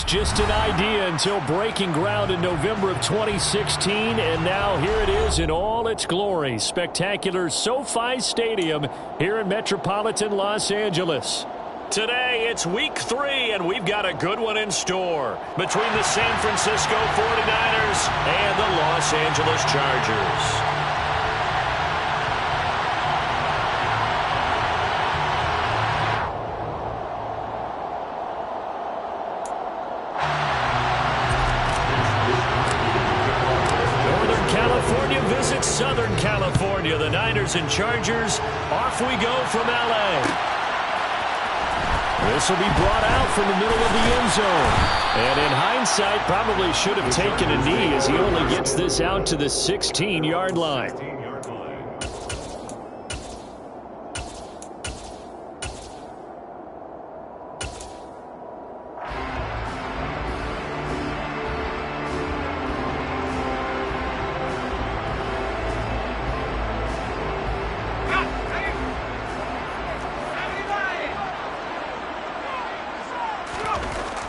just an idea until breaking ground in November of 2016, and now here it is in all its glory. Spectacular SoFi Stadium here in metropolitan Los Angeles. Today, it's week 3, and we've got a good one in store between the San Francisco 49ers and the Los Angeles Chargers. Southern California, the Niners and Chargers. Off we go from L.A. This will be brought out from the middle of the end zone. And in hindsight, probably should have taken a knee as he only gets this out to the 16-yard line.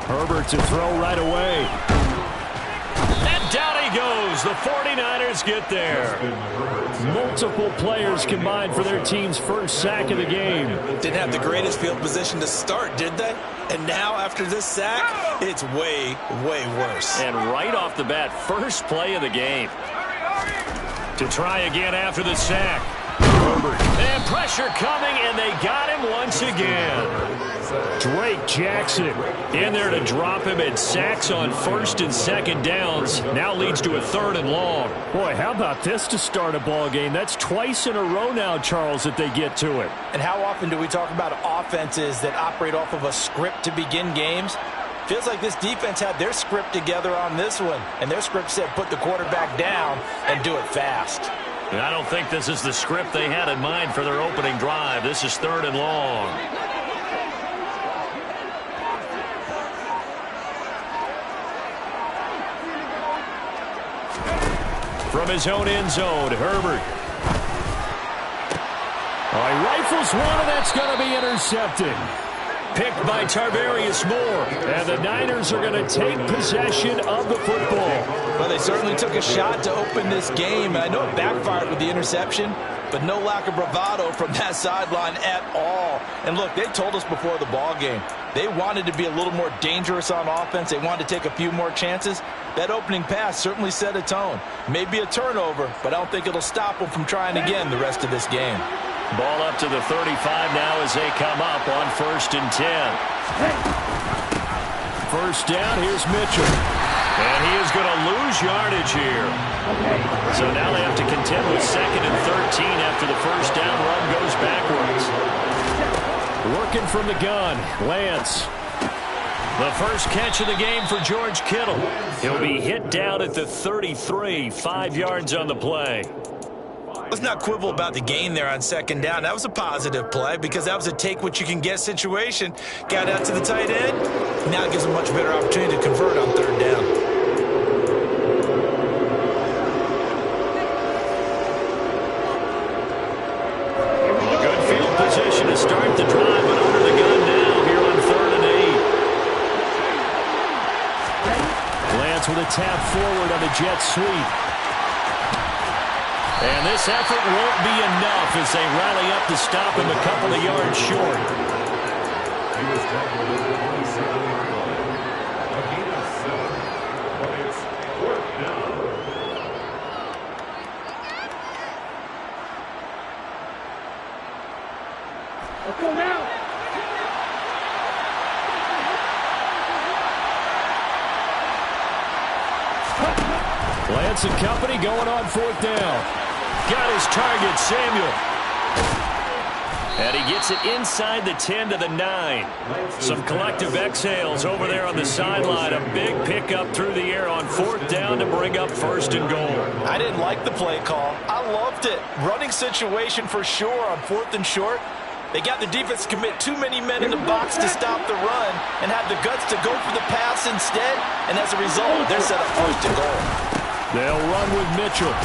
Herbert to throw right away. And down he goes. The 49ers get there. Multiple players combined for their team's first sack of the game. Didn't have the greatest field position to start, did they? And now after this sack, it's way, way worse. And right off the bat, first play of the game. To try again after the sack. Herbert. And pressure coming, and they got him once again. Drake Jackson in there to drop him, and sacks on first and second downs. Now leads to a 3rd and long. Boy, how about this to start a ball game? That's twice in a row now, Charles, that they get to it. And how often do we talk about offenses that operate off of a script to begin games? Feels like this defense had their script together on this one, and their script said put the quarterback down and do it fast. And I don't think this is the script they had in mind for their opening drive. This is 3rd and long. From his own end zone, Herbert. Oh, he rifles one, and that's going to be intercepted. Picked by Tarvarius Moore. And the Niners are going to take possession of the football. Well, they certainly took a shot to open this game. And I know it backfired with the interception, but no lack of bravado from that sideline at all. And look, they told us before the ball game, they wanted to be a little more dangerous on offense. They wanted to take a few more chances. That opening pass certainly set a tone. Maybe a turnover, but I don't think it'll stop them from trying again the rest of this game. Ball up to the 35 now as they come up on 1st and 10. First down, here's Mitchell. And he is going to lose yardage here. So now they have to contend with 2nd and 13 after the first down run goes backwards. Working from the gun, Lance. The first catch of the game for George Kittle. He'll be hit down at the 33, 5 yards on the play. Let's not quibble about the gain there on 2nd down. That was a positive play because that was a take-what-you-can-get situation. Got out to the tight end. Now it gives them a much better opportunity to convert on 3rd down. Good field position to start the drive, but under the gun now here on 3rd and 8. Lance with a tap forward on the jet sweep. And this effort won't be enough as they rally up to stop him a couple of yards short. Lance and company going on 4th down. Got his target, Samuel. And he gets it inside the 10 to the 9. Some collective exhales over there on the sideline. A big pickup through the air on 4th down to bring up 1st and goal. I didn't like the play call. I loved it. Running situation for sure on 4th and short. They got the defense to commit too many men in the box to stop the run and have the guts to go for the pass instead. And as a result, they're set up 1st and goal. They'll run with Mitchell.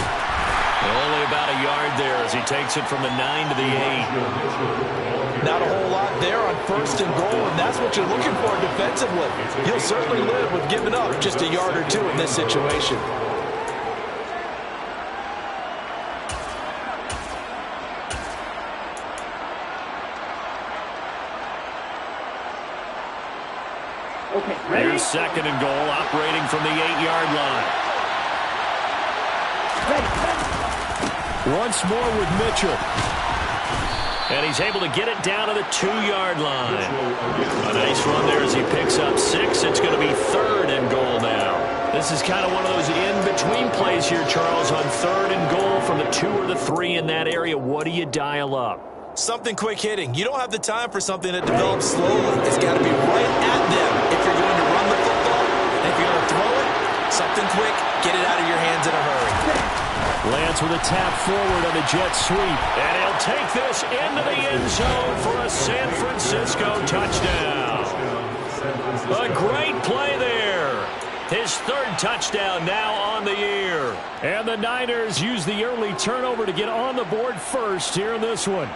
Only about a yard there as he takes it from the 9 to the 8. Not a whole lot there on 1st and goal, and that's what you're looking for defensively. You'll certainly live with giving up just a yard or two in this situation. Okay, ready? Here's 2nd and goal, operating from the 8-yard line. Once more with Mitchell. And he's able to get it down to the 2-yard line. A nice run there as he picks up 6. It's going to be 3rd and goal now. This is kind of one of those in-between plays here, Charles, on 3rd and goal from the 2 or the 3 in that area. What do you dial up? Something quick hitting. You don't have the time for something that develops slowly. It's got to be right at them if you're going to run the football. And if you're going to throw it, something quick, get it out of your hands in a hurry. Lance with a tap forward on the jet sweep. And he'll take this into the end zone for a San Francisco touchdown. A great play there. His 3rd touchdown now on the year. And the Niners use the early turnover to get on the board first here in this one.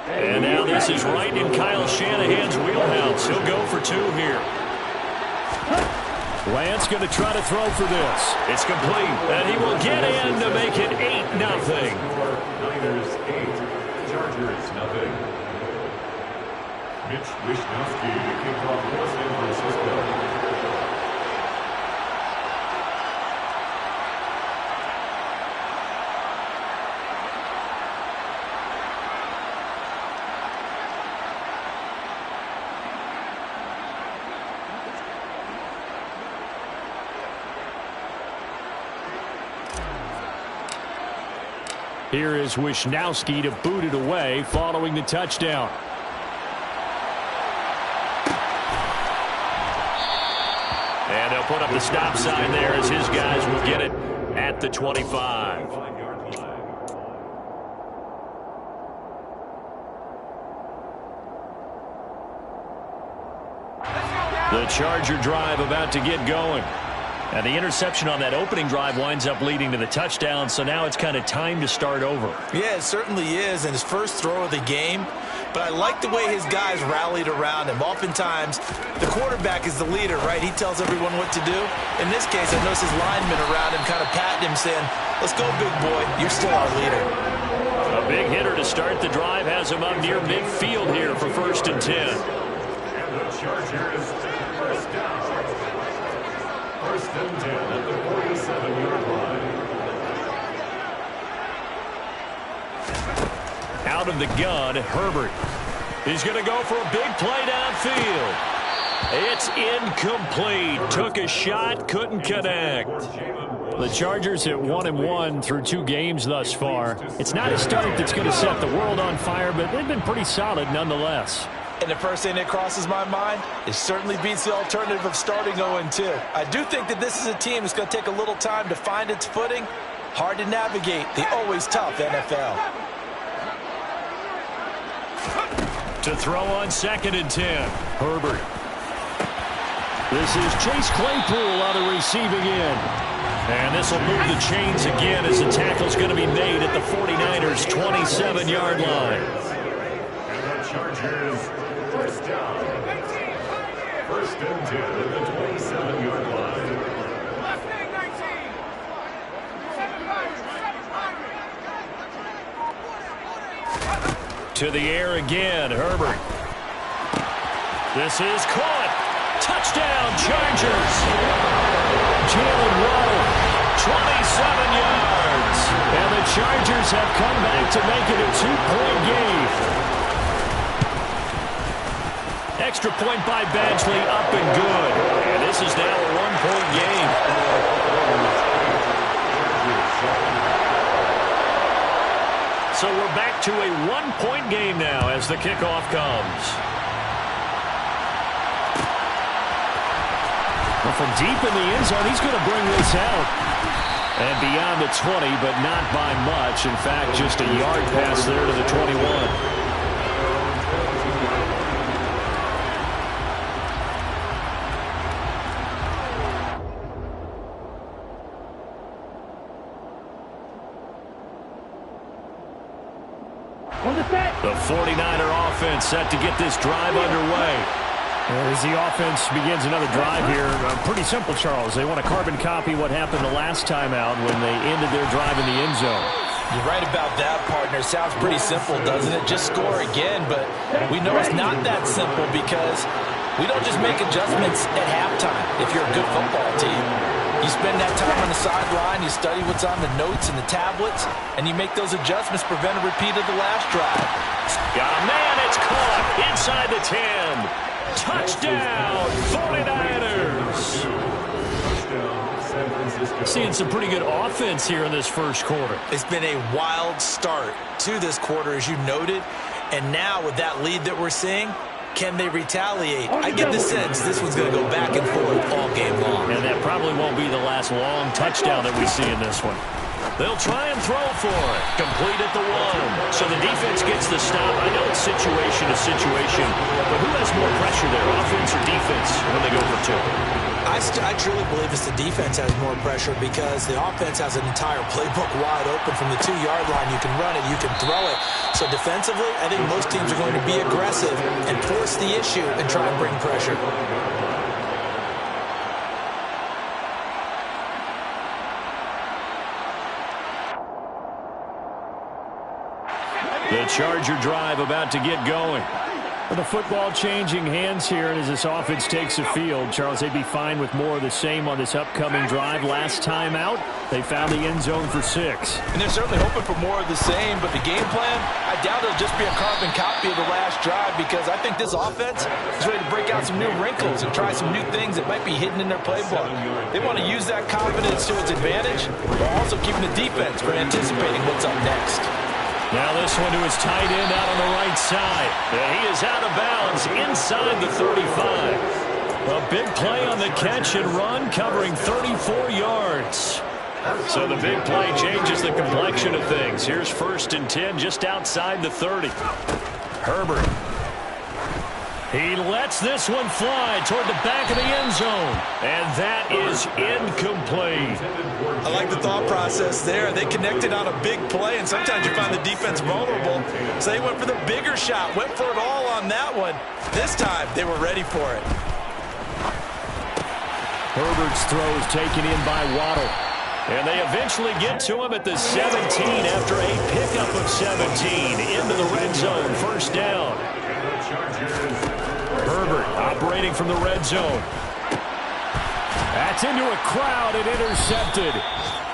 And now this is right in Kyle Shanahan's wheelhouse. He'll go for 2 here. Lance going to try to throw for this. It's complete. And he will get in to make it 8-0. Niners 8, Chargers 0. Mitch Wishnowsky to kick off for San Francisco. Here is Wishnowsky to boot it away following the touchdown. And they'll put up the stop sign there as his guys will get it at the 25. The Charger drive about to get going. And the interception on that opening drive winds up leading to the touchdown, so now it's kind of time to start over. Yeah, it certainly is, and his first throw of the game. But I like the way his guys rallied around him. Oftentimes, the quarterback is the leader, right? He tells everyone what to do. In this case, I noticed his linemen around him kind of patting him, saying, let's go, big boy. You're still our leader. A big hitter to start the drive has him up near midfield here for 1st and 10. And the Chargers first down. 1st and 10 at the 47-yard line. Out of the gun, Herbert. He's going to go for a big play downfield. It's incomplete. Took a shot, couldn't connect. The Chargers at 1-1 through 2 games thus far. It's not a start that's going to set the world on fire, but they've been pretty solid nonetheless. And the first thing that crosses my mind, it certainly beats the alternative of starting 0-2. I do think that this is a team that's going to take a little time to find its footing. Hard to navigate the always tough NFL. To throw on 2nd and 10, Herbert. This is Chase Claypool on the receiving end. And this will move the chains again as the tackle's going to be made at the 49ers' 27-yard line. And the Chargers first down. 1st and 10 at the 27-yard line. To the air again, Herbert. This is caught. Touchdown, Chargers. Jalen Waddle, 27 yards. And the Chargers have come back to make it a 2-point game. Extra point by Badgley, up and good. And this is now a 1-point game. So we're back to a 1-point game now as the kickoff comes. Well, from deep in the end zone, he's going to bring this out. And beyond the 20, but not by much. In fact, just a yard pass there to the 21. The 49er offense set to get this drive underway. As the offense begins another drive here, pretty simple, Charles. They want to carbon copy what happened the last time out when they ended their drive in the end zone. You're right about that, partner. Sounds pretty simple, doesn't it? Just score again, but we know it's not that simple because we don't just make adjustments at halftime if you're a good football team. You spend that time on the sideline, you study what's on the notes and the tablets, and you make those adjustments, prevent a repeat of the last drive. Got a man, it's caught inside the 10. Touchdown, 49ers. Seeing some pretty good offense here in this first quarter. It's been a wild start to this quarter, as you noted, and now with that lead that we're seeing, can they retaliate? I get the sense this one's going to go back and forth all game long. And that probably won't be the last long touchdown that we see in this one. They'll try and throw for it. Complete at the 1. So the defense gets the stop. I know it's situation to situation, but who has more pressure there, offense or defense, when they go for 2? I truly believe it's the defense has more pressure because the offense has an entire playbook wide open from the 2-yard line. You can run it, you can throw it. So defensively, I think most teams are going to be aggressive and force the issue and try and bring pressure. The Charger drive about to get going. With the football changing hands here, and as this offense takes the field, Charles, they'd be fine with more of the same on this upcoming drive. Last time out, they found the end zone for 6. And they're certainly hoping for more of the same, but the game plan, I doubt it'll just be a carbon copy of the last drive because I think this offense is ready to break out some new wrinkles and try some new things that might be hidden in their playbook. They want to use that confidence to its advantage, while also keeping the defense from anticipating what's up next. Now this one to his tight end out on the right side. He is out of bounds inside the 35. A big play on the catch and run, covering 34 yards. So the big play changes the complexion of things. Here's 1st and 10 just outside the 30. Herbert. He lets this one fly toward the back of the end zone. And that is incomplete. I like the thought process there. They connected on a big play, and sometimes you find the defense vulnerable. So they went for the bigger shot, went for it all on that one. This time, they were ready for it. Herbert's throw is taken in by Waddle. And they eventually get to him at the 17 after a pickup of 17 into the red zone. 1st down. Herbert operating from the red zone. That's into a crowd and intercepted.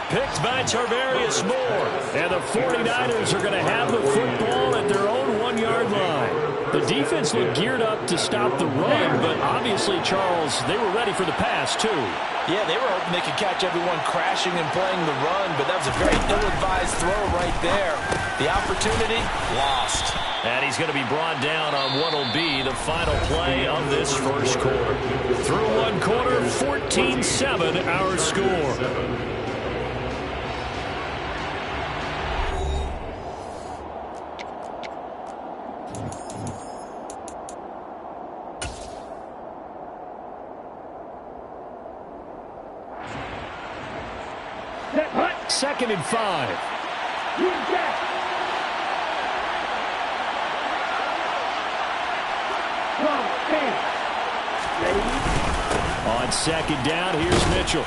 Picked by Tarvarius Moore. And the 49ers are going to have the football at their own 1-yard line. The defense looked geared up to stop the run, but obviously, Charles, they were ready for the pass, too. Yeah, they were hoping they could catch everyone crashing and playing the run, but that was a very ill-advised throw right there. The opportunity, lost. And he's going to be brought down on what will be the final play of this first quarter. Through 1 quarter, 14-7 our score. Second and 5. On 2nd down, here's Mitchell.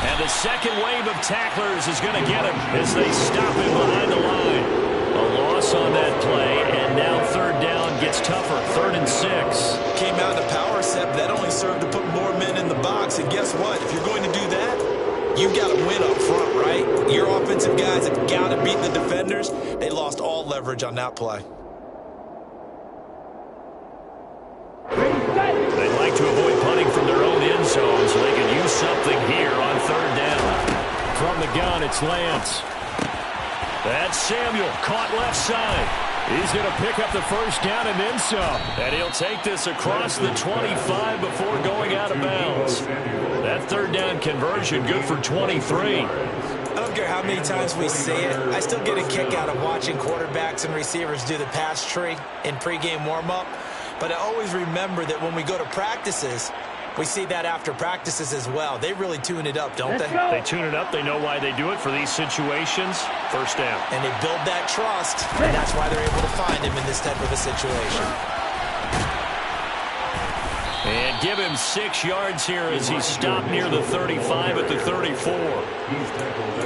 And the second wave of tacklers is going to get him as they stop him behind the line. A loss on that play, and now 3rd down gets tougher. 3rd and 6. Came out in a power set, but that only served to put more men in the box. And guess what? If you're going to do that, you've got to win up front, right? Your offensive guys have got to beat the defenders. They lost all leverage on that play. They'd like to avoid punting from their own end zone so they can use something here on 3rd down. From the gun, it's Lance. That's Samuel, caught left side. He's going to pick up the 1st down and then some. And he'll take this across the 25 before going out of bounds. That 3rd down conversion good for 23. I don't care how many times we see it. I still get a kick out of watching quarterbacks and receivers do the pass tree in pregame warm-up. But I always remember that when we go to practices, We see that after practices as well. They really tune it up, don't they? They tune it up. They know why they do it for these situations. First down. And they build that trust, and that's why they're able to find him in this type of a situation. And give him 6 yards here as he stopped near the 35 at the 34.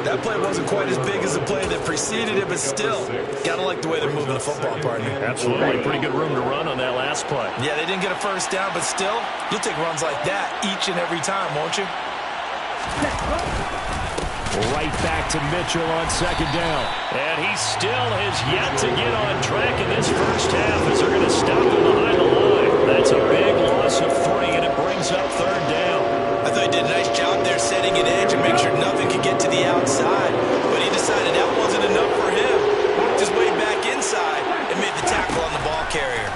That play wasn't quite as big as the play that preceded it, but still, gotta like the way they're moving the football, partner. Absolutely. Pretty good room to run on that last play. Yeah, they didn't get a first down, but still, you'll take runs like that each and every time, won't you? Right back to Mitchell on second down. And he still has yet to get on track in this first half as they're going to stop him behind the line. That's a big loss of 3, and it brings up third down. I thought he did a nice job there setting an edge and make sure nothing could get to the outside. But he decided that wasn't enough for him. Worked his way back inside and made the tackle on the ball carrier.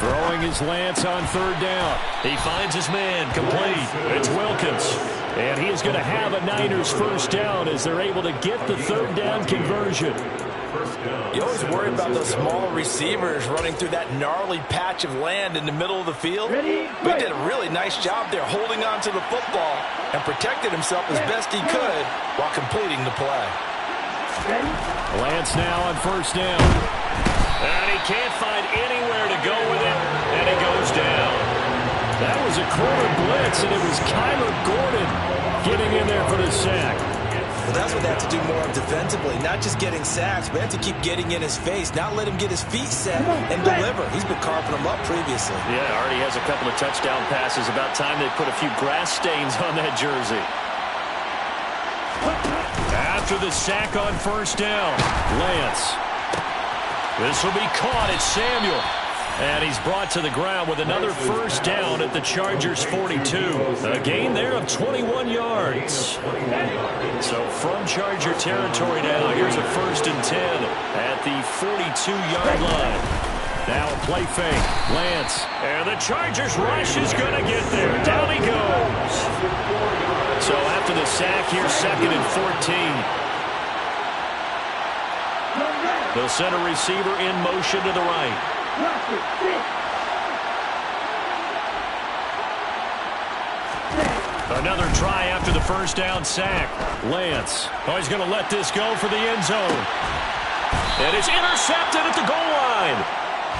Throwing his lance on third down. He finds his man complete. It's Wilkins. And he is going to have a Niners first down as they're able to get the third down conversion. You always worry about those small receivers running through that gnarly patch of land in the middle of the field. But he did a really nice job there holding on to the football and protected himself as best he could while completing the play. Lance now on first down. And he can't find anywhere to go with it, and he goes down. That was a corner blitz, and it was Kyler Gordon getting in there for the sack. Well, that's what they have to do more of defensively, not just getting sacks, but they have to keep getting in his face, not let him get his feet set and deliver. He's been carving them up previously. Yeah, already has a couple of touchdown passes. About time they put a few grass stains on that jersey. After the sack on first down, Lance. This will be caught. It's Samuel. And he's brought to the ground with another first down at the Chargers' 42. A gain there of 21 yards. So from Charger territory now, here's a 1st and 10 at the 42-yard line. Now a play fake. Lance. And the Chargers rush is going to get there. Down he goes. So after the sack, here's 2nd and 14. They'll send a receiver in motion to the right. Another try after the first down sack. Lance. Oh, he's going to let this go for the end zone. And it's intercepted at the goal line.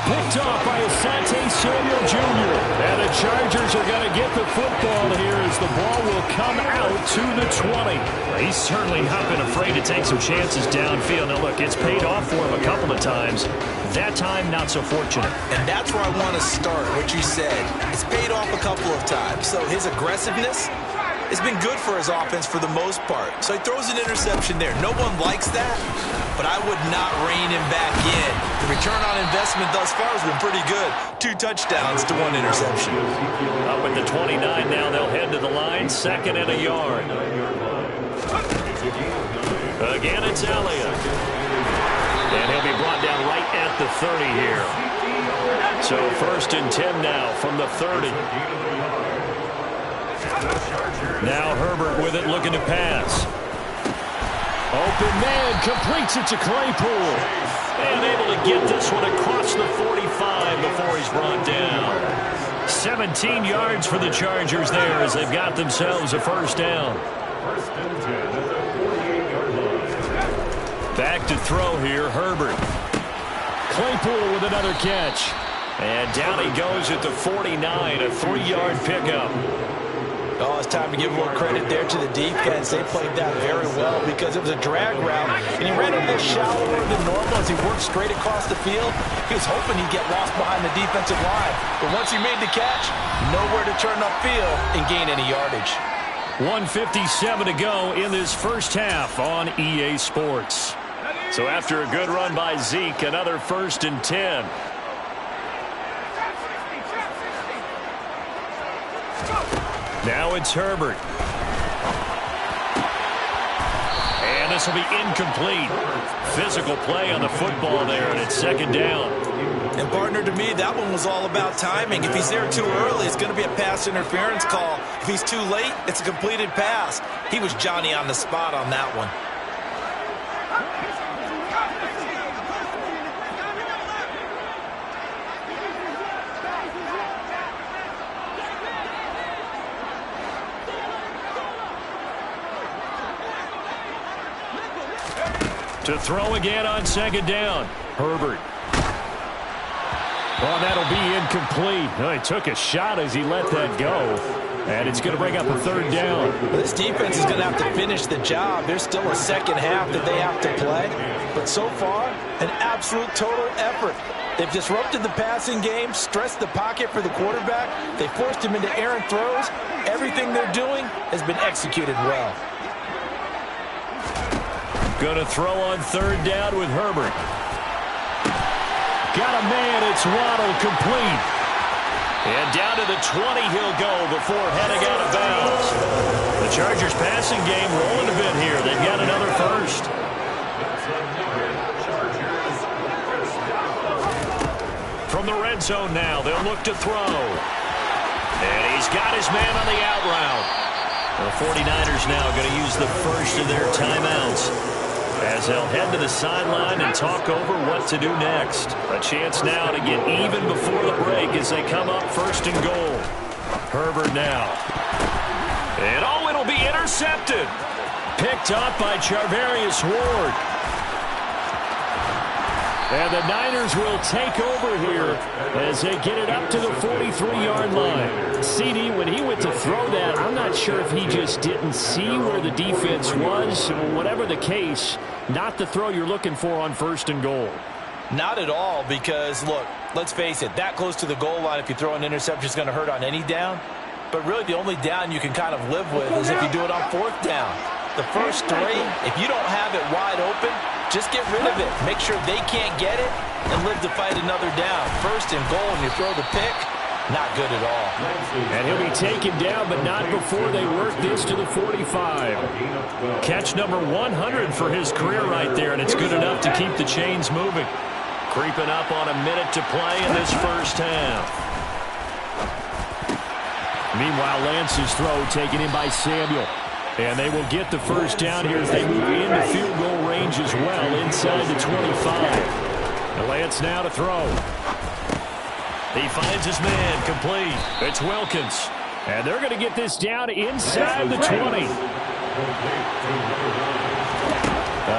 Picked off by Asante Samuel Jr. And the Chargers are going to get the football here as the ball will come out to the 20. He's certainly not been afraid to take some chances downfield. Now, look, it's paid off for him a couple of times. That time, not so fortunate. And that's where I want to start, what you said. It's paid off a couple of times. So his aggressiveness has been good for his offense for the most part. So he throws an interception there. No one likes that, but I would not rein him back in. The return on investment thus far has been pretty good. 2 touchdowns to 1 interception. Up at the 29 now, they'll head to the line. 2nd and a yard. Again, it's Elliott. And he'll be brought down right at the 30 here. So 1st and 10 now from the 30. Now Herbert with it, looking to pass. Open man, completes it to Claypool. And able to get this one across the 45 before he's brought down. 17 yards for the Chargers there as they've got themselves a first down. 1st and 10 at the 48-yard line. Back to throw here, Herbert. Claypool with another catch. And down he goes at the 49, a 3-yard pickup. Oh, it's time to give a little credit there to the defense. They played that very well because it was a drag route, and he ran a little shallower than normal as he worked straight across the field. He was hoping he'd get lost behind the defensive line, but once he made the catch, nowhere to turn upfield and gain any yardage. 1:57 to go in this first half on EA Sports. So after a good run by Zeke, another 1st and 10. Now it's Herbert. And this will be incomplete. Physical play on the football there, and it's 2nd down. And, partner, to me, that one was all about timing. If he's there too early, it's going to be a pass interference call. If he's too late, it's a completed pass. He was Johnny on the spot on that one. To throw again on second down. Herbert. Oh, that'll be incomplete. Oh, he took a shot as he let that go. And it's going to bring up a third down. This defense is going to have to finish the job. There's still a second half that they have to play. But so far, an absolute total effort. They've disrupted the passing game, stressed the pocket for the quarterback. They forced him into errant throws. Everything they're doing has been executed well. Going to throw on third down with Herbert. Got a man. It's Waddle, complete. And down to the 20 he'll go before heading out of bounds. The Chargers passing game rolling a bit here. They've got another first. From the red zone now, they'll look to throw. And he's got his man on the out route. The 49ers now going to use the first of their timeouts as they'll head to the sideline and talk over what to do next. A chance now to get even before the break as they come up first and goal. Herbert now. And oh, it'll be intercepted. Picked up by Charvarius Ward. And the Niners will take over here as they get it up to the 43-yard line. CD, when he went to throw that, I'm not sure if he just didn't see where the defense was. Whatever the case, not the throw you're looking for on first and goal. Not at all, because, look, let's face it, that close to the goal line, if you throw an interception, is going to hurt on any down. But really, the only down you can kind of live with is if you do it on fourth down. The first three, if you don't have it wide open, just get rid of it. Make sure they can't get it and live to fight another down. First and goal, and you throw the pick, not good at all. And he'll be taken down, but not before they work this to the 45. Catch number 100 for his career right there, and it's good enough to keep the chains moving. Creeping up on a minute to play in this first half. Meanwhile, Lance's throw taken in by Samuel. And they will get the first down here as they move into field goal range as well, inside the 25. And Lance now to throw. He finds his man, complete. It's Wilkins. And they're going to get this down inside the 20.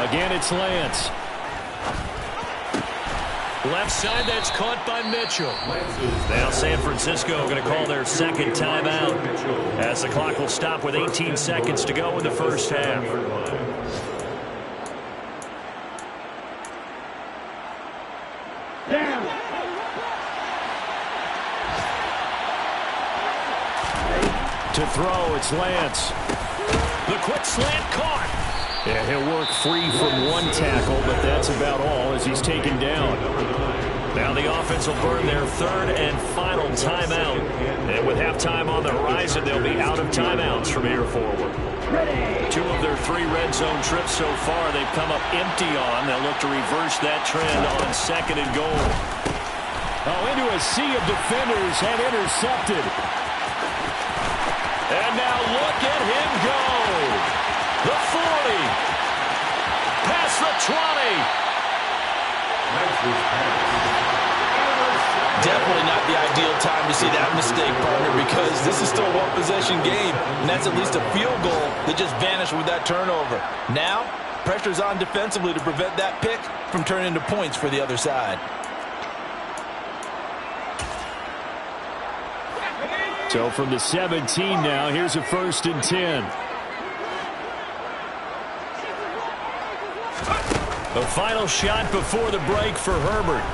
Again, it's Lance. Left side, that's caught by Mitchell. Now San Francisco going to call their second timeout as the clock will stop with 18 seconds to go in the first half. To throw, it's Lance. The quick slant caught. Yeah, he'll work free from one tackle, but that's about all as he's taken down. Now the offense will burn their third and final timeout. And with halftime on the horizon, they'll be out of timeouts from here forward. 2 of their 3 red zone trips so far they've come up empty on. They'll look to reverse that trend on second and goal. Oh, into a sea of defenders and intercepted. And now look at him go. The 40. Past the 20. Definitely not the ideal time to see that mistake, partner, because this is still a one-possession game, and that's at least a field goal that just vanished with that turnover. Now, pressure's on defensively to prevent that pick from turning into points for the other side. So from the 17 now, here's a 1st and 10. The final shot before the break for Herbert.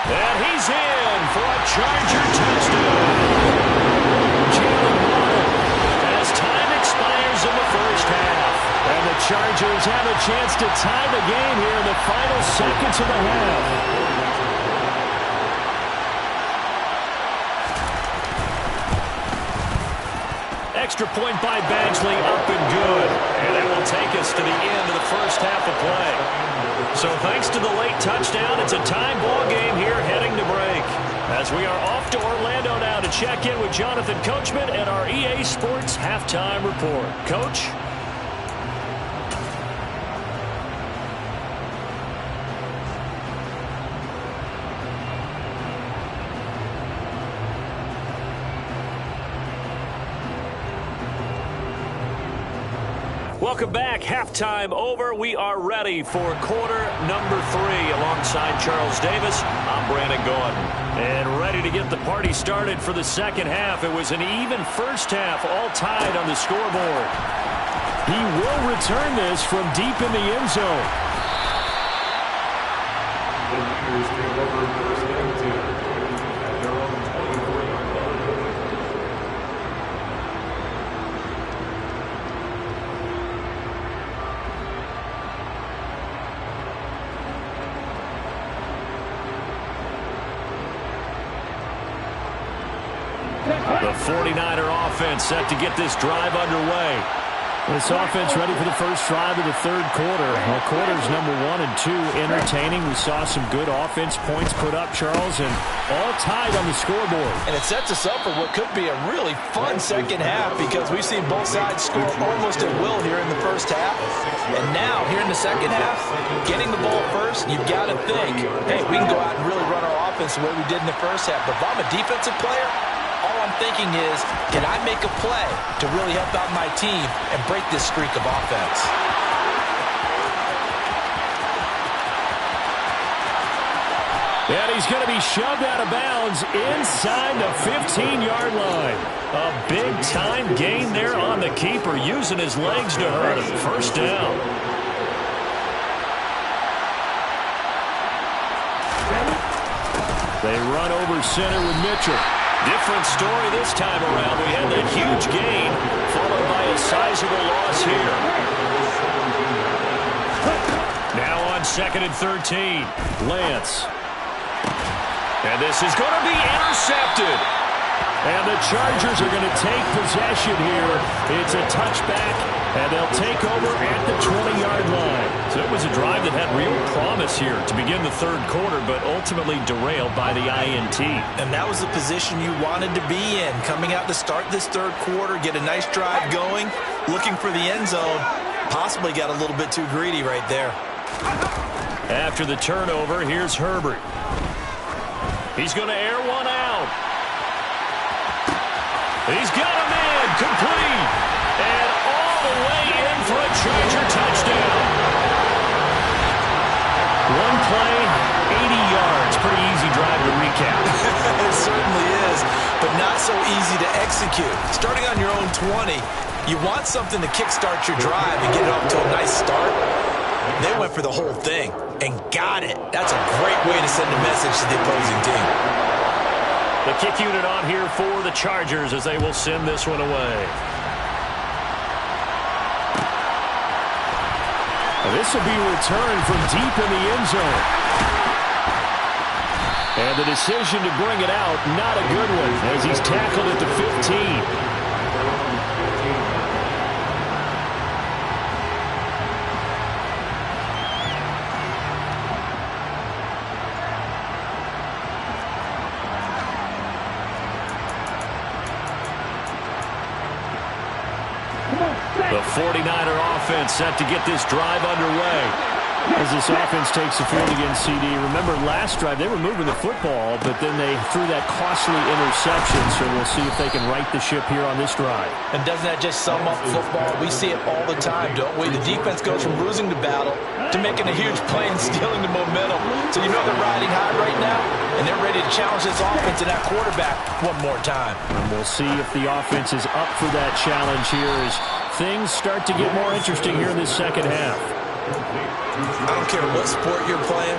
And he's in for a Charger touchdown. Jalen Waddle as time expires in the first half. And the Chargers have a chance to tie the game here in the final seconds of the half. Extra point by Badgley, up and good. And that will take us to the end of the first half of play. So thanks to the late touchdown, it's a tie ball game here heading to break. As we are off to Orlando now to check in with Jonathan Coachman and our EA Sports Halftime Report. Coach? Welcome back. Halftime over. We are ready for quarter number 3. Alongside Charles Davis, I'm Brandon Gordon. And ready to get the party started for the second half. It was an even first half, all tied on the scoreboard. He will return this from deep in the end zone. The Leaders take over first and 10 at their own 23-yard line. The 49er offense set to get this drive underway. This offense ready for the first drive of the third quarter. Well, quarters number 1 and 2 entertaining. We saw some good offense points put up, Charles, and all tied on the scoreboard. And it sets us up for what could be a really fun second half because we've seen both sides score almost at will here in the first half. And now, here in the second half, getting the ball first, you've got to think, hey, we can go out and really run our offense the way we did in the first half. But if I'm a defensive player, all I'm thinking is, can I make a play to really help out my team and break this streak of offense? And he's going to be shoved out of bounds inside the 15-yard line. A big-time gain there on the keeper, using his legs to hurt him. First down. They run over center with Mitchell. Different story this time around. We had that huge gain, followed by a sizable loss here. Now on 2nd and 13, Lance. And this is going to be intercepted. And the Chargers are going to take possession here. It's a touchback, and they'll take over at the 20-yard line. So it was a drive that had real promise here to begin the third quarter, but ultimately derailed by the INT. And that was the position you wanted to be in. Coming out to start this third quarter, get a nice drive going, looking for the end zone. Possibly got a little bit too greedy right there. After the turnover, here's Herbert. He's going to air one out. He's got him in, complete, and all the way in for a Charger touchdown. One play, 80 yards. Pretty easy drive to recap. It certainly is, but not so easy to execute. Starting on your own 20, you want something to kickstart your drive and get it off to a nice start. They went for the whole thing and got it. That's a great way to send a message to the opposing team. The kick unit on here for the Chargers as they will send this one away. This will be returned from deep in the end zone. And the decision to bring it out, not a good one, as he's tackled at the 15. The 49er offense set to get this drive underway. As this offense takes the field against CD, remember last drive they were moving the football, but then they threw that costly interception, so we'll see if they can right the ship here on this drive. And doesn't that just sum up football? We see it all the time, don't we? The defense goes from losing the battle to making a huge play and stealing the momentum. So you know they're riding high right now, and they're ready to challenge this offense and that quarterback one more time. And we'll see if the offense is up for that challenge here as things start to get more interesting here in this second half. I don't care what sport you're playing.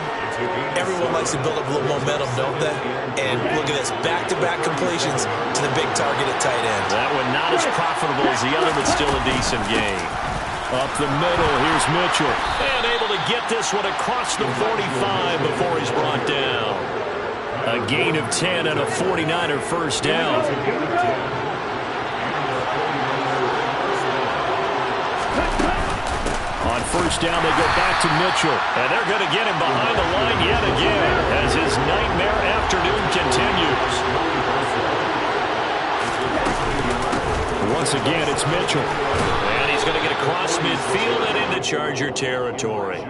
Everyone likes to build up a little momentum, don't they? And look at this, back-to-back completions to the big target at tight end. That one not as profitable as the other, but still a decent gain. Up the middle, here's Mitchell. And able to get this one across the 45 before he's brought down. A gain of 10 and a 49er first down. On first down, they go back to Mitchell. And they're going to get him behind the line yet again as his nightmare afternoon continues. Once again, it's Mitchell. And he's going to get across midfield and into Charger territory.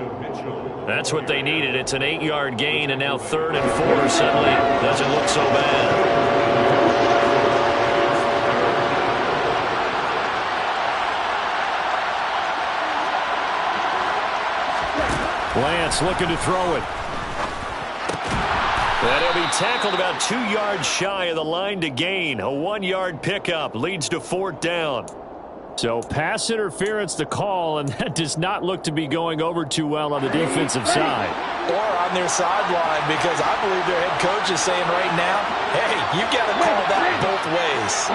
That's what they needed. It's an 8-yard gain, and now 3rd and 4 suddenly doesn't look so bad. Lance looking to throw it. And he'll be tackled about 2 yards shy of the line to gain. A 1-yard pickup leads to 4th down. So pass interference the call, and that does not look to be going over too well on the defensive side. Or on their sideline, because I believe their head coach is saying right now, hey, you've got to call that both ways.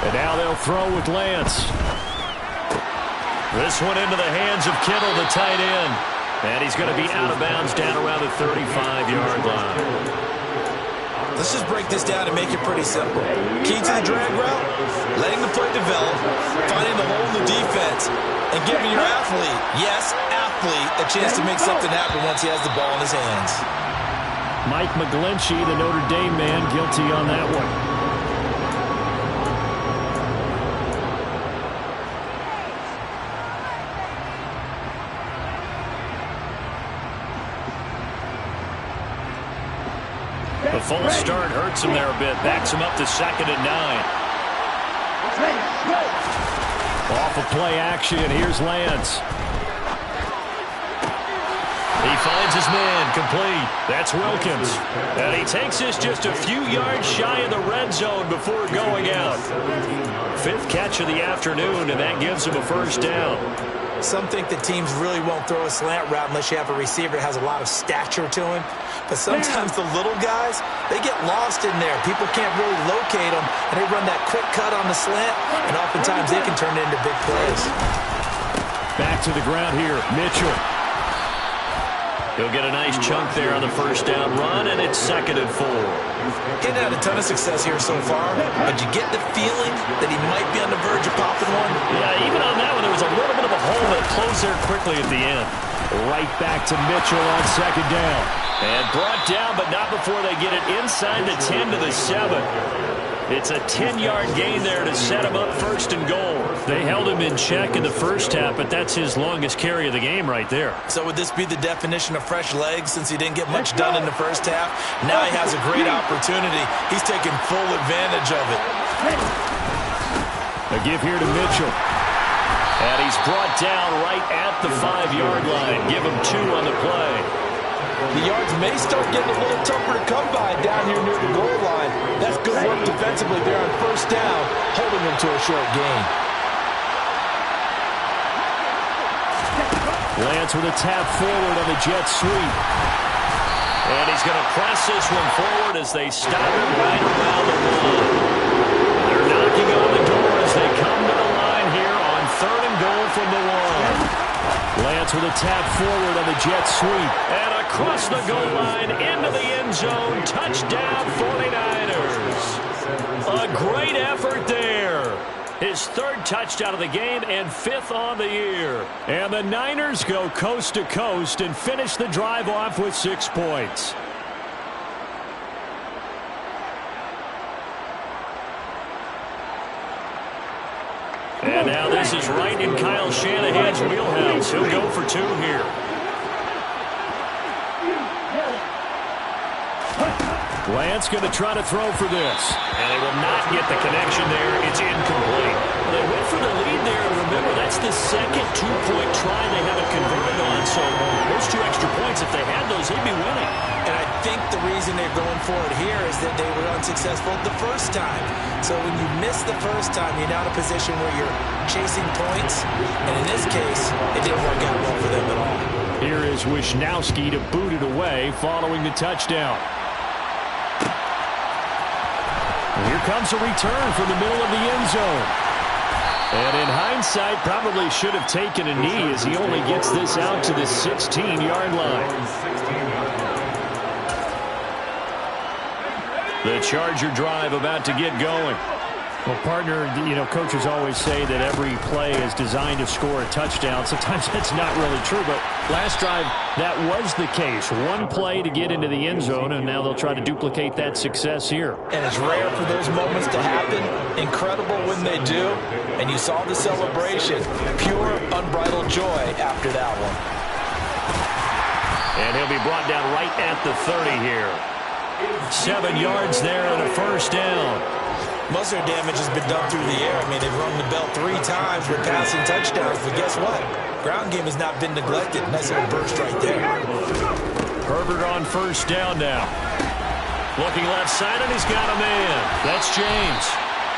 And now they'll throw with Lance. This one into the hands of Kittle, the tight end. And he's going to be out of bounds down around the 35-yard line. Let's just break this down and make it pretty simple. Key to the drag route, letting the play develop, finding the hole in the defense, and giving your athlete, yes, athlete, a chance to make something happen once he has the ball in his hands. Mike McGlinchey, the Notre Dame man, guilty on that one. The false start hurts him there a bit. Backs him up to 2nd and 9. Off of play action. Here's Lance. He finds his man. Complete. That's Wilkins. And he takes this just a few yards shy of the red zone before going out. 5th catch of the afternoon, and that gives him a 1st down. Some think that teams really won't throw a slant route unless you have a receiver that has a lot of stature to him. But sometimes the little guys, they get lost in there. People can't really locate them, and they run that quick cut on the slant, and oftentimes they can turn it into big plays. Back to the ground here, Mitchell. He'll get a nice chunk there on the 1st down run, and it's 2nd and 4. He's had a ton of success here so far, but you get the feeling that he might be on the verge of popping one. Yeah, even on that one, there was a little bit of a hole that closed there quickly at the end. Right back to Mitchell on 2nd down. And brought down, but not before they get it inside the 10 to the 7. It's a 10-yard gain there to set him up 1st and goal. They held him in check in the first half, but that's his longest carry of the game right there. So would this be the definition of fresh legs since he didn't get much done in the first half? Now he has a great opportunity. He's taking full advantage of it. A give here to Mitchell. And he's brought down right at the 5-yard line. Give him 2 on the play. The yards may start getting a little tougher to come by down here near the goal line. That's good work defensively there on 1st down, holding them to a short gain. Lance with a tap forward on the jet sweep. And he's going to press this one forward as they stop it right around the line. They're knocking on the door as they come to the line here on 3rd and goal from the 1. Lance with a tap forward on the jet sweep. And across the goal line into the end zone. Touchdown 49ers. A great effort there. His 3rd touchdown of the game and 5th on the year. And the Niners go coast to coast and finish the drive off with 6 points. And now this is right in Kyle Shanahan's wheelhouse. He'll go for 2 here. Lance going to try to throw for this. And they will not get the connection there. It's incomplete. They went for the lead there. Remember, that's the 2nd 2-point try they haven't converted on. So those 2 extra points, if they had those, they'd be winning. And I think the reason they're going for it here is that they were unsuccessful the first time. So when you miss the first time, you're now in a position where you're chasing points. And in this case, it didn't work out well for them at all. Here is Wisnowski to boot it away following the touchdown. Here comes a return from the middle of the end zone. And in hindsight, probably should have taken a knee as he only gets this out to the 16-yard line. The Charger drive about to get going. Well, partner, coaches always say that every play is designed to score a touchdown. Sometimes that's not really true, but last drive, that was the case. 1 play to get into the end zone, and now they'll try to duplicate that success here. And it's rare for those moments to happen. Incredible when they do. And you saw the celebration. Pure, unbridled joy after that one. And he'll be brought down right at the 30 here. 7 yards there and a 1st down. Most of their damage has been done through the air. I mean, they've rung the bell 3 times with passing touchdowns, but guess what? Ground game has not been neglected. Nice little burst right there. Herbert on first down now. Looking left side, and he's got a man. That's James.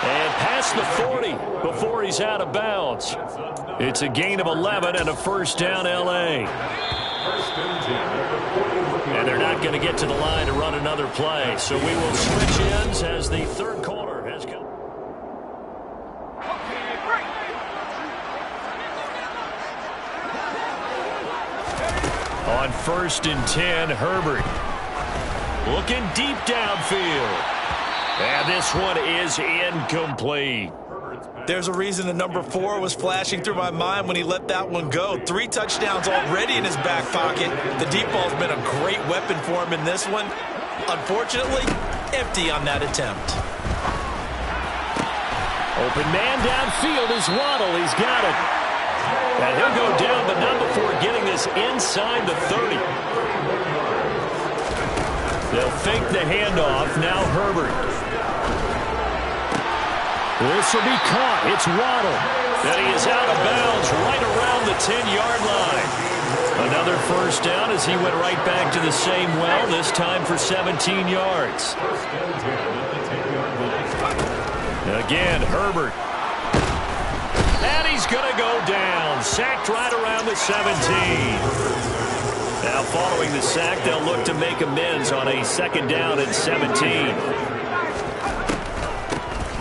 And past the 40 before he's out of bounds. It's a gain of 11 and a first down, L.A. And they're not going to get to the line to run another play. So we will switch ends as the third quarter has come. On 1st and 10, Herbert. Looking deep downfield. And this one is incomplete. There's a reason the number 4 was flashing through my mind when he let that one go. 3 touchdowns already in his back pocket. The deep ball's been a great weapon for him in this one. Unfortunately, empty on that attempt. Open man downfield is Waddle. He's got it. And he'll go down, but not before getting this inside the 30. They'll fake the handoff. Now Herbert. This will be caught. It's Waddle. And he is out of bounds right around the 10-yard line. Another first down as he went right back to the same well, this time for 17 yards. Again, Herbert. And he's going to go down. Sacked right around the 17. Now following the sack, they'll look to make amends on a 2nd down and 17.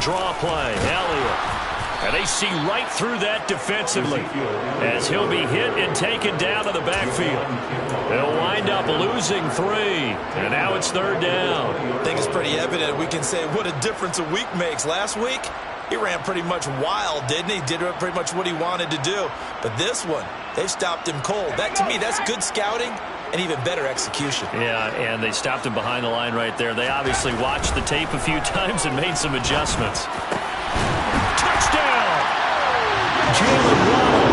Draw play, Elliott. And they see right through that defensively as he'll be hit and taken down to the backfield. They'll wind up losing 3. And now it's 3rd down. I think it's pretty evident. We can say what a difference a week makes. Last week, he ran pretty much wild, didn't he? Did pretty much what he wanted to do. But this one, they've stopped him cold. That, to me, that's good scouting and even better execution. Yeah, and they stopped him behind the line right there. They obviously watched the tape a few times and made some adjustments. Touchdown! Jalen Waddle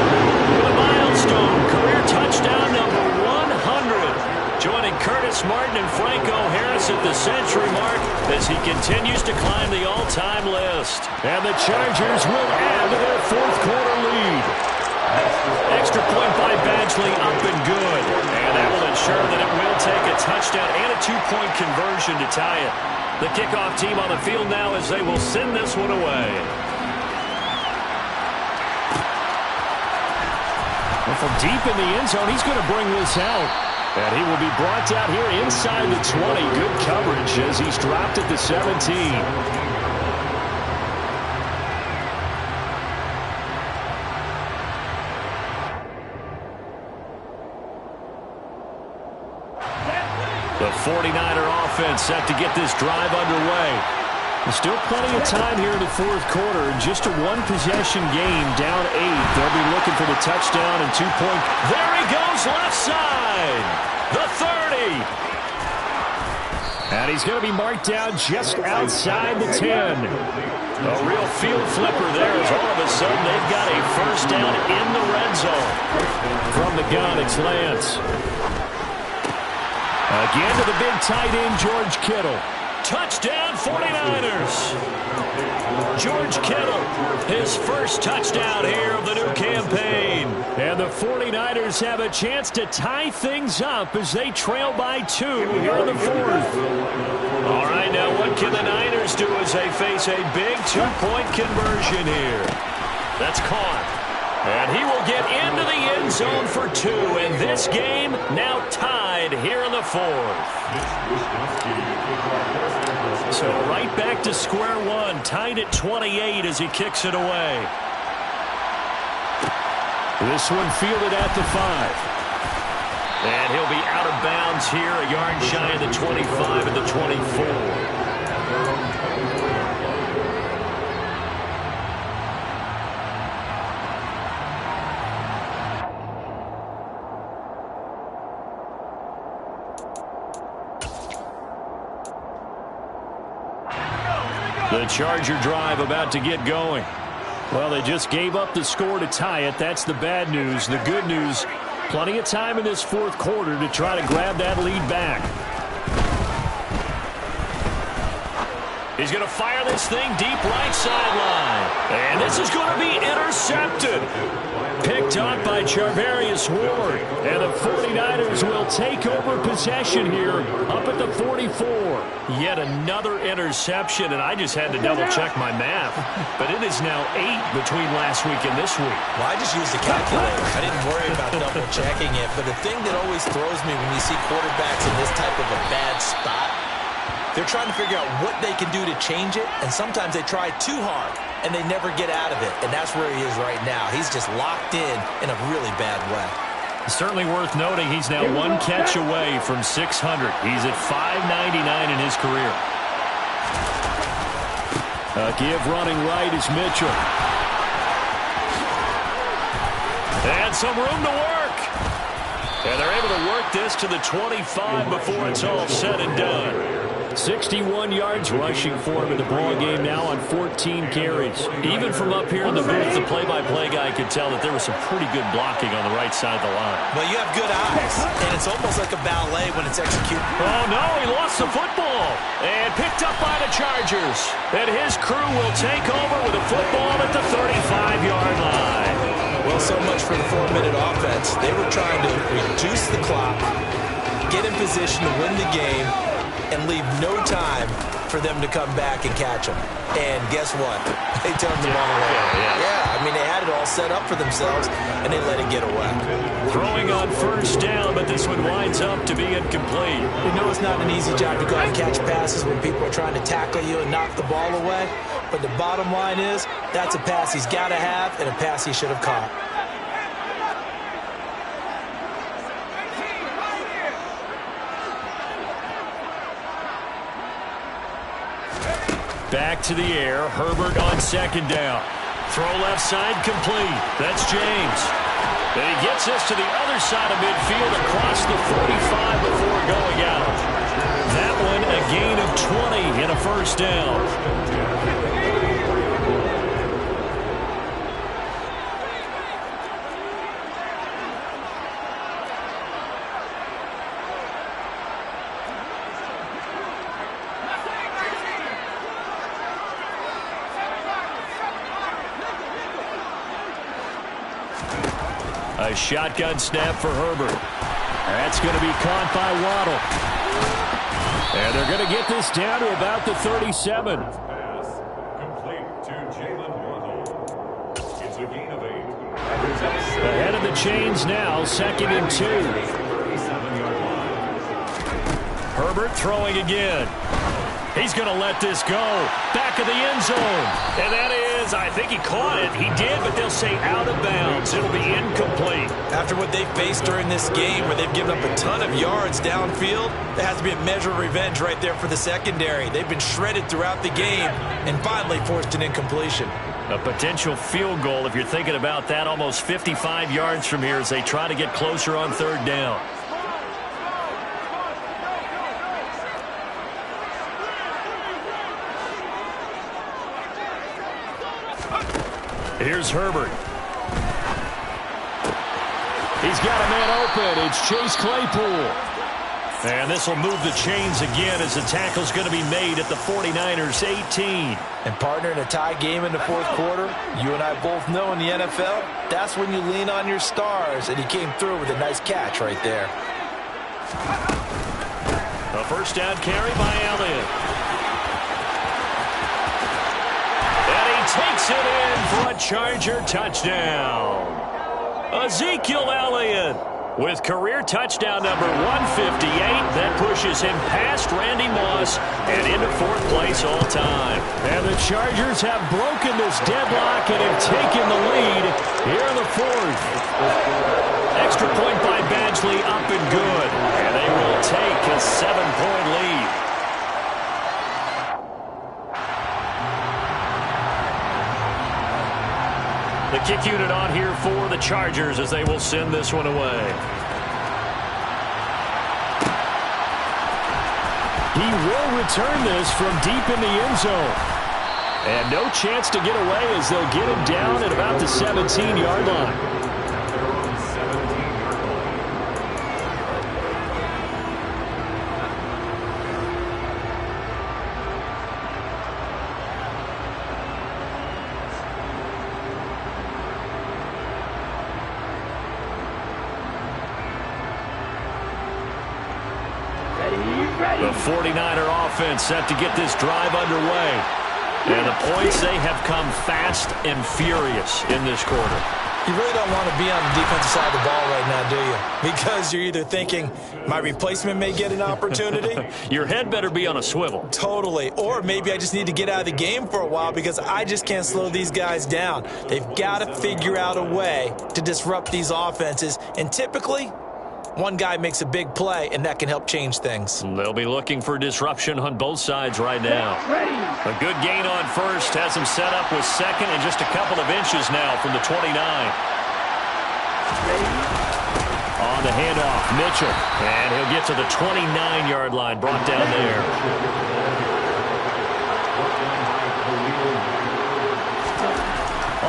with a milestone. Career touchdown number 100. Joining Curtis Martin and Franco Harris at the century mark as he continues to climb the all-time list. And the Chargers will add to their 4th quarter lead. Extra point by Badgley up and good. And that will ensure that it will take a touchdown and a 2-point conversion to tie it. The kickoff team on the field now as they will send this one away. And from deep in the end zone, he's going to bring this out. And he will be brought down here inside the 20. Good coverage as he's dropped at the 17. The 49er offense set to get this drive underway. There's still plenty of time here in the 4th quarter. Just a 1-possession game, down 8. They'll be looking for the touchdown and 2-point. There he goes, left side. The 30. And he's going to be marked down just outside the 10. A real field flipper there as all of a sudden they've got a first down in the red zone. From the gun, it's Lance. Again to the big tight end, George Kittle. Touchdown, 49ers. George Kittle, his first touchdown here of the new campaign. And the 49ers have a chance to tie things up as they trail by 2 here in the 4th. All right, now what can the Niners do as they face a big 2-point conversion here? That's caught. And he will get into the end zone for 2. And this game now tied here in the 4th. So right back to square one. Tied at 28 as he kicks it away. This one fielded at the 5. And he'll be out of bounds here, a yard shy of the 25 and the 24. The Charger drive about to get going. Well, they just gave up the score to tie it. That's the bad news. The good news, plenty of time in this 4th quarter to try to grab that lead back. He's going to fire this thing deep right sideline. And this is going to be intercepted. Picked up by Charvarius Ward. And the 49ers will take over possession here up at the 44. Yet another interception, and I just had to double-check my math. But it is now 8 between last week and this week. Well, I just used the calculator. I didn't worry about double-checking it. But the thing that always throws me when you see quarterbacks in this type of a bad spot, they're trying to figure out what they can do to change it, and sometimes they try too hard, and they never get out of it, and that's where he is right now. He's just locked in a really bad way. Certainly worth noting he's now one catch away from 600. He's at 599 in his career. Give running right is Mitchell. And some room to work. And they're able to work this to the 25 before it's all said and done. 61 yards rushing for him in the ball game now on 14 carries. Even from up here in the booth, the play-by-play guy could tell that there was some pretty good blocking on the right side of the line. Well, you have good eyes, and it's almost like a ballet when it's executed. Oh, no, he lost the football. And picked up by the Chargers. And his crew will take over with a football at the 35-yard line. Well, so much for the 4-minute offense. They were trying to reduce the clock, get in position to win the game, and leave no time for them to come back and catch them. And guess what? They turned the ball away. Yeah, I mean, they had it all set up for themselves, and they let it get away. Throwing on first down, but this one winds up to be incomplete. We know it's not an easy job to go out and catch passes when people are trying to tackle you and knock the ball away. But the bottom line is, that's a pass he's got to have and a pass he should have caught. Back to the air. Herbert on second down. Throw left side complete. That's James. And he gets this to the other side of midfield across the 45 before going out. That one a gain of 20 and a first down. A shotgun snap for Herbert. That's going to be caught by Waddle. And they're going to get this down to about the 37. Pass complete to Jalen Waddle. It's a gain of 8. Ahead of the chains now, 2nd and 2. 37-yard line. Herbert throwing again. He's going to let this go. Back of the end zone. And that is, I think he caught it. He did, but they'll say out of bounds. It'll be incomplete. After what they've faced during this game where they've given up a ton of yards downfield, there has to be a measure of revenge right there for the secondary. They've been shredded throughout the game and finally forced an incompletion. A potential field goal, if you're thinking about that, almost 55 yards from here as they try to get closer on 3rd down. Here's Herbert. He's got a man open. It's Chase Claypool. And this will move the chains again as the tackle's going to be made at the 49ers 18. And partner, in a tie game in the 4th quarter, you and I both know in the NFL, that's when you lean on your stars. And he came through with a nice catch right there. A first down carry by Elliott. Takes it in for a Charger touchdown. Ezekiel Elliott with career touchdown number 158. That pushes him past Randy Moss and into 4th place all time. And the Chargers have broken this deadlock and have taken the lead here in the 4th. Extra point by Badgley up and good. And they will take a 7-point lead. The kick unit on here for the Chargers as they will send this one away. He will return this from deep in the end zone. And no chance to get away as they'll get him down at about the 17-yard line. The 49er offense set to get this drive underway. And the points, they have come fast and furious in this quarter. You really don't want to be on the defensive side of the ball right now, do you? Because you're either thinking, my replacement may get an opportunity. Your head better be on a swivel. Totally. Or maybe I just need to get out of the game for a while because I just can't slow these guys down. They've got to figure out a way to disrupt these offenses. And typically, one guy makes a big play, and that can help change things. They'll be looking for disruption on both sides right now. A good gain on first has him set up with second and just a couple of inches now from the 29. On the handoff, Mitchell. And he'll get to the 29-yard line, brought down there.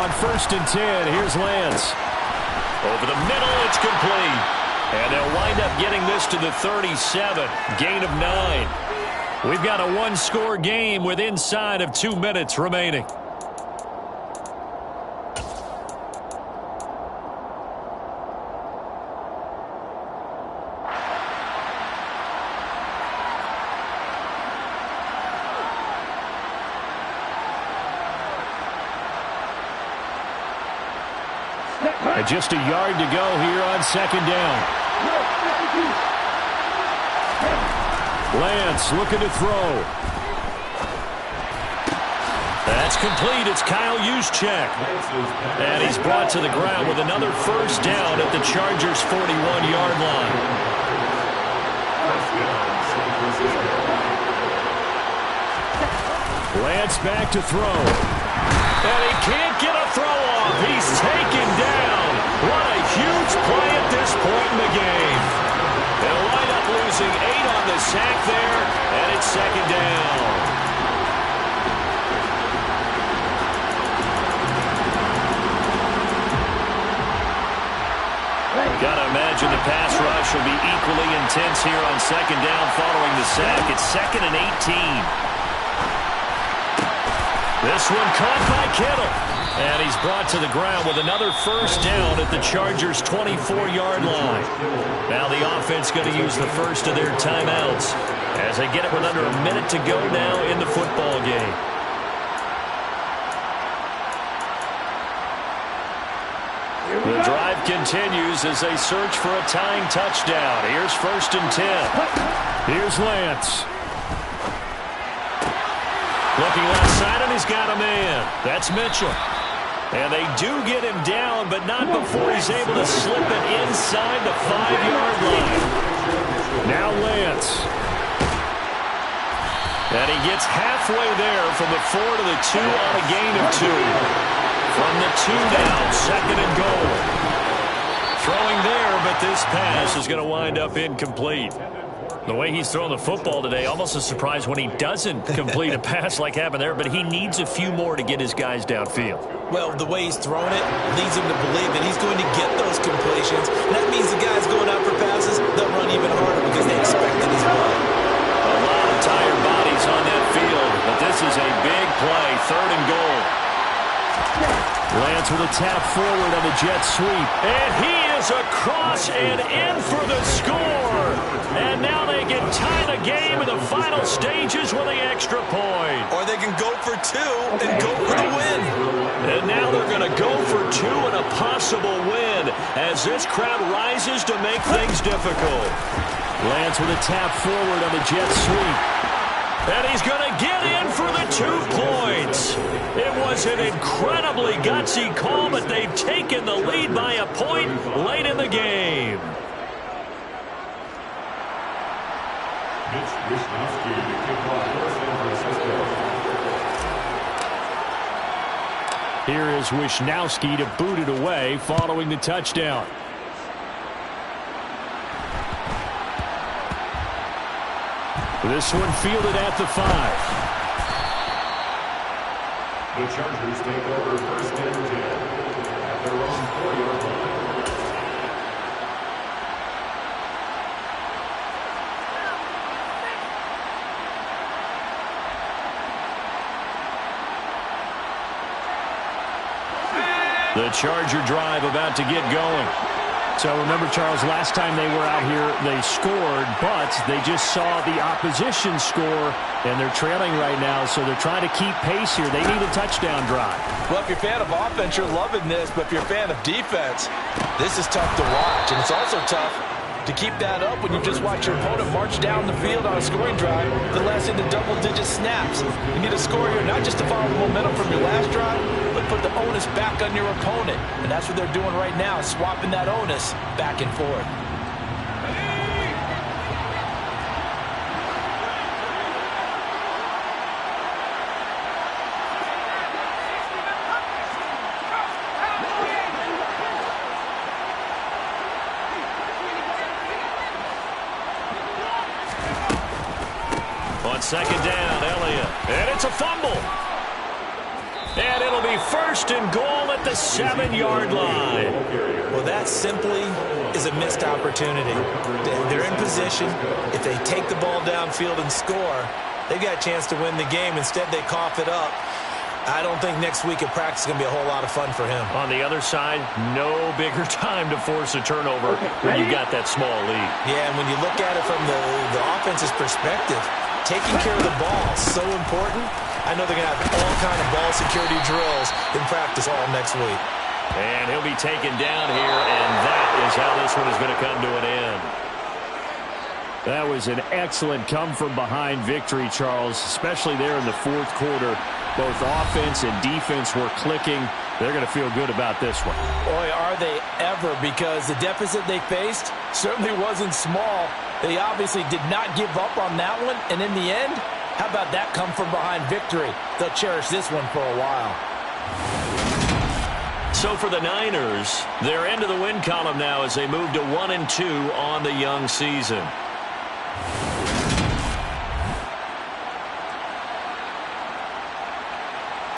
On 1st and 10, here's Lance. Over the middle, it's complete. And they'll wind up getting this to the 37. Gain of 9. We've got a one-score game with inside of 2 minutes remaining. And just a yard to go here on 2nd down. Lance looking to throw. That's complete. It's Kyle Juszczyk. And he's brought to the ground with another first down at the Chargers' 41-yard line. Lance back to throw. And he can't get a throw off. He's taken down. What a huge play at this point in the game. They'll wind up losing 8 on the sack there, and it's 2nd down. Got to imagine the pass rush will be equally intense here on 2nd down following the sack. It's 2nd and 18. This one caught by Kittle. And he's brought to the ground with another first down at the Chargers' 24-yard line. Now the offense going to use the first of their timeouts as they get it with under a minute to go now in the football game. The drive continues as they search for a tying touchdown. Here's 1st and 10. Here's Lance. Looking left side, and he's got a man. That's Mitchell. And they do get him down, but not before he's able to slip it inside the 5-yard line. Now Lance. And he gets halfway there from the 4 to the 2 on a gain of 2. From the 2 down, 2nd and goal. Throwing there, but this pass is going to wind up incomplete. The way he's throwing the football today, almost a surprise when he doesn't complete a pass like happened there, but he needs a few more to get his guys downfield. Well, the way he's throwing it leads him to believe that he's going to get those completions. And that means the guys going out for passes, they'll run even harder because they expect it as well. A lot of tired bodies on that field, but this is a big play, 3rd and goal. Lance with a tap forward on the jet sweep. And he is across and in for the score. And now they can tie the game in the final stages with the extra point. Or they can go for 2 and go for the win. And now they're going to go for 2 and a possible win as this crowd rises to make things difficult. Lance with a tap forward on the jet sweep. And he's going to get in for the 2 points. It was an incredibly gutsy call, but they've taken the lead by a point late in the game. Here is Wisnowski to boot it away following the touchdown. This one fielded at the 5. The Chargers take over 1st and 10 at their own 4-yard line. The Charger drive about to get going. So remember, Charles, last time they were out here, they scored, but they just saw the opposition score, and they're trailing right now, so they're trying to keep pace here. They need a touchdown drive. Well, if you're a fan of offense, you're loving this, but if you're a fan of defense, this is tough to watch, and it's also tough to keep that up when you just watch your opponent march down the field on a scoring drive that lasts into double-digit snaps. You need a score here, not just to follow the momentum from your last drive, but put the onus back on your opponent. And that's what they're doing right now, swapping that onus back and forth. On second down, Elliott. And it's a fumble. And it'll be first and goal at the 7-yard line. Well, that simply is a missed opportunity. They're in position. If they take the ball downfield and score, they've got a chance to win the game. Instead, they cough it up. I don't think next week at practice is going to be a whole lot of fun for him. On the other side, no bigger time to force a turnover when you've got that small lead. Yeah, and when you look at it from the offense's perspective, taking care of the ball is so important. I know they're going to have all kind of ball security drills in practice all next week. And he'll be taken down here, and that is how this one is going to come to an end. That was an excellent come-from-behind victory, Charles, especially there in the fourth quarter. Both offense and defense were clicking. They're going to feel good about this one. Boy, are they ever, because the deficit they faced certainly wasn't small. They obviously did not give up on that one, and in the end, how about that come-from-behind victory? They'll cherish this one for a while. So for the Niners, they're into the win column now as they move to 1-2 on the young season.